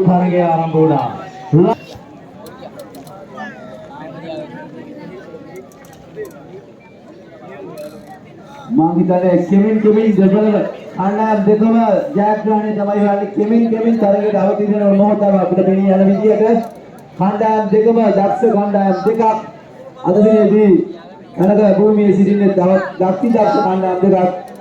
තරගය ආරම්භ වුණා. මං හිතන්නේ කෙමින් දෙපළ කණ්ඩායම් දෙකම ජයග්‍රහණය තමයි හොයන්නේ. කෙමින් තරගයට අවතීර්ණ වෙන මොහොතම අපිට පෙනී යන විදියට කණ්ඩායම් දෙකම දක්ෂ කණ්ඩායම් දෙකක් අද දිනේදී කනක භූමියේ සිටින දක්ෂ කණ්ඩායම් දෙකක්